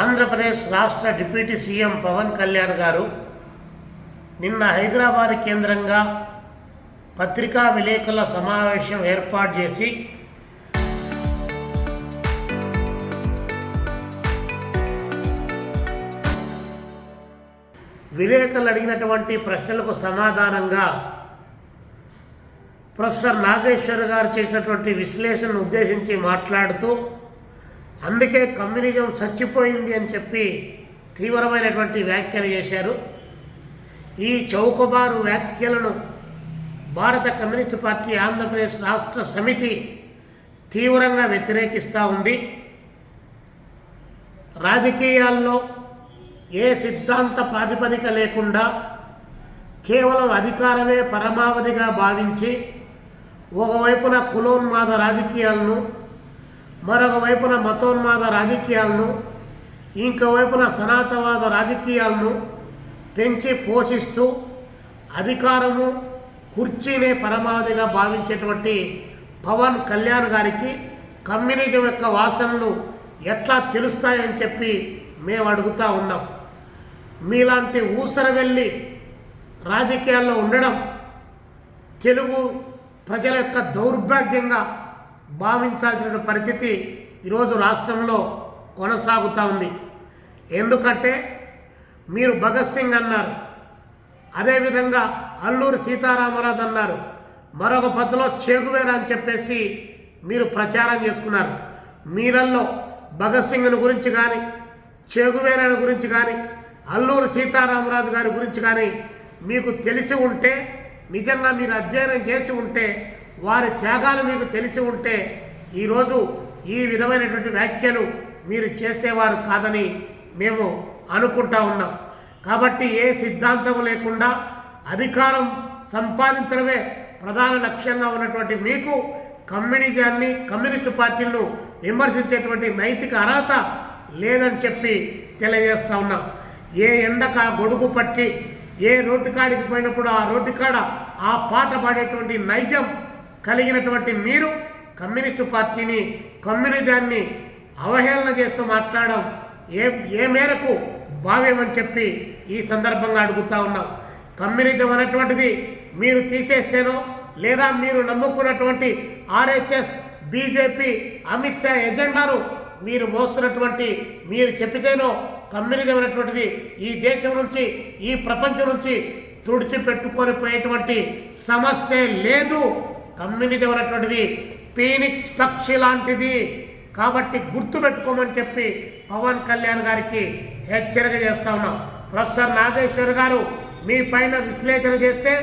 ఆంధ్రప్రదేశ్ రాష్ట్ర deputy CM Pawan Kalyan గారు నిన్న హైదరాబాద్ కేంద్రంగా పత్రికా విలేకరుల సమావేశం ఏర్పాటు చేసి విలేకరులు అడిగినటువంటి ప్రశ్నలకు సమాధానంగా ప్రొఫెసర్ నాగేశ్వర్ గారు చేసినటువంటి విశ్లేషణను ఉద్దేశించి మాట్లాడుతూ అందుకే కమ్యూనిజం చచ్చిపోయింది అని చెప్పి తీవ్రమైనటువంటి వ్యాఖ్యలు చేశారు. ఈ చౌకబారు వ్యాఖ్యలను భారత కమ్యూనిస్టు పార్టీ ఆంధ్రప్రదేశ్ రాష్ట్ర సమితి తీవ్రంగా వ్యతిరేకిస్తూ ఉంది. రాజకీయాల్లో ఏ సిద్ధాంత ప్రాతిపదిక లేకుండా కేవలం అధికారమే పరమావధిగా భావించి ఒకవైపున కులోన్మాద రాజకీయాలను, మరొక వైపున మతోన్మాద రాజకీయాలను, ఇంకోవైపున సనాతనవాద రాజకీయాలను పెంచి పోషిస్తూ అధికారము కుర్చీనే పరమావధిగా భావించేటువంటి పవన్ కళ్యాణ్ గారికి కమ్యూనిజం యొక్క వాసనలు ఎట్లా తెలుస్తాయని చెప్పి మేము అడుగుతూ ఉన్నాం. మీలాంటి ఊసరవెల్లి రాజకీయాల్లో ఉండడం తెలుగు ప్రజల యొక్క దౌర్భాగ్యంగా భావించాల్సిన పరిస్థితి ఈరోజు రాష్ట్రంలో కొనసాగుతూ ఉంది. ఎందుకంటే మీరు భగత్ సింగ్ అన్నారు, అదేవిధంగా అల్లూరి సీతారామరాజు అన్నారు, మరొక పద్ధతిలో చేగువేరా అని చెప్పేసి మీరు ప్రచారం చేసుకున్నారు. మీరల్లో భగత్ సింగ్ని గురించి కానీ, చేగువేరాని గురించి కానీ, అల్లూరి సీతారామరాజు గారి గురించి కానీ మీకు తెలిసి ఉంటే, నిజంగా మీరు అధ్యయనం చేసి ఉంటే, వారి త్యాగాలు మీకు తెలిసి ఉంటే ఈరోజు ఈ విధమైనటువంటి వ్యాఖ్యలు మీరు చేసేవారు కాదని మేము అనుకుంటా ఉన్నాం. కాబట్టి ఏ సిద్ధాంతం లేకుండా అధికారం సంపాదించడమే ప్రధాన లక్ష్యంగా ఉన్నటువంటి మీకు కమ్యూనిజాన్ని, కమ్యూనిస్టు పార్టీలను విమర్శించేటువంటి నైతిక అర్హత లేదని చెప్పి తెలియజేస్తూ ఉన్నాం. ఏ ఎండక గొడుగు పట్టి ఏ రోడ్డు కాడికి పోయినప్పుడు ఆ రోడ్డు కాడ ఆ పాట పాడేటువంటి నైజం కలిగినటువంటి మీరు కమ్యూనిస్టు పార్టీని, కమ్యూనిజాన్ని అవహేళన చేస్తూ మాట్లాడడం ఏ మేరకు భావ్యమని చెప్పి ఈ సందర్భంగా అడుగుతూ ఉన్నాం. కమ్యూనిజం అనేటువంటిది మీరు తీసేస్తేనో, లేదా మీరు నమ్ముకున్నటువంటి ఆర్ఎస్ఎస్, బీజేపీ, అమిత్ షా ఎజెండాను మీరు మోస్తున్నటువంటి మీరు చెప్పితేనో కమ్యూనిజం అనేటువంటిది ఈ దేశం నుంచి, ఈ ప్రపంచం నుంచి తుడిచిపెట్టుకొని పోయేటువంటి సమస్య లేదు. కమ్యూనిజం అనేటువంటిది ఫీనిక్స్ పక్షి లాంటిది. కాబట్టి గుర్తుపెట్టుకోమని చెప్పి పవన్ కళ్యాణ్ గారికి హెచ్చరిక చేస్తూ ఉన్నాం. ప్రొఫెసర్ నాగేశ్వర్ గారు మీ పైన విశ్లేషణ చేస్తే,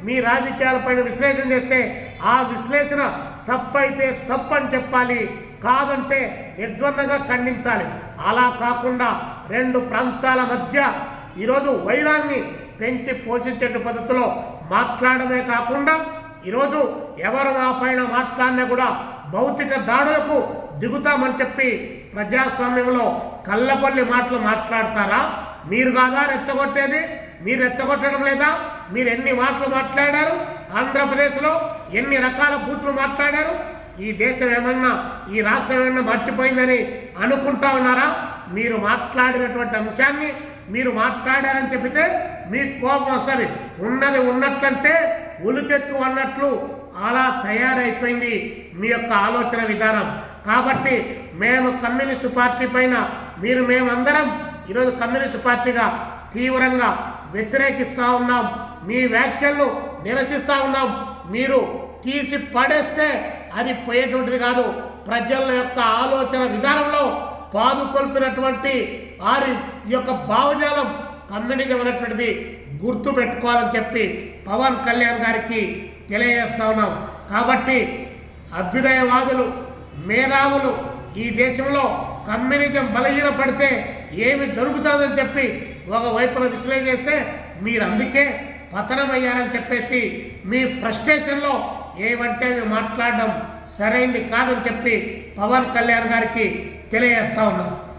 మీ రాజకీయాలపైన విశ్లేషణ చేస్తే ఆ విశ్లేషణ తప్పైతే తప్పని చెప్పాలి, కాదంటే నిర్ద్వందంగా ఖండించాలి. అలా కాకుండా రెండు ప్రాంతాల మధ్య ఈరోజు వైరాన్ని పెంచి పోషించే పద్ధతిలో మాట్లాడమే కాకుండా ఈరోజు ఎవరు మా పైన మాట్లాడినా కూడా భౌతిక దాడులకు దిగుతామని చెప్పి ప్రజాస్వామ్యంలో కళ్ళపల్లి మాటలు మాట్లాడతారా? మీరు కాదా రెచ్చగొట్టేది? మీరు రెచ్చగొట్టడం లేదా? మీరు ఎన్ని మాటలు మాట్లాడారు? ఆంధ్రప్రదేశ్లో ఎన్ని రకాల బూతులు మాట్లాడారు? ఈ దేశం ఏమన్నా, ఈ రాష్ట్రం ఏమన్నా మర్చిపోయిందని అనుకుంటా ఉన్నారా? మీరు మాట్లాడినటువంటి అంశాన్ని మీరు మాట్లాడారని చెప్పితే మీకు కోపం వస్తుంది. ఉన్నది ఉన్నట్లంటే ఉలుకెక్కు అన్నట్లు అలా తయారైపోయింది మీ యొక్క ఆలోచన విధానం. కాబట్టి మేము కమ్యూనిస్టు పార్టీ పైన మేమందరం ఈరోజు కమ్యూనిస్టు పార్టీగా తీవ్రంగా వ్యతిరేకిస్తూ ఉన్నాం. మీ వ్యాఖ్యలను నిరసిస్తూ ఉన్నాం. మీరు తీసి పడేస్తే అది పోయేటువంటిది కాదు. ప్రజల యొక్క ఆలోచన విధానంలో పాదుకొల్పినటువంటి వారి యొక్క భావజాలం కమ్యూనిజం అనేటువంటిది గుర్తు పెట్టుకోవాలని చెప్పి పవన్ కళ్యాణ్ గారికి తెలియజేస్తా ఉన్నాం. కాబట్టి అభ్యుదయవాదులు, మేధావులు ఈ దేశంలో కమ్యూనిజం బలహీనపడితే ఏమి జరుగుతుందని చెప్పి ఒకవైపున విశ్లేషణ చేస్తే మీరు అందుకే పతనమయ్యారని చెప్పేసి మీ ఫ్రస్ట్రేషన్లో ఏమంటే మాట్లాడడం సరైంది కాదని చెప్పి పవన్ కళ్యాణ్ గారికి తెలియజేస్తా ఉన్నాం.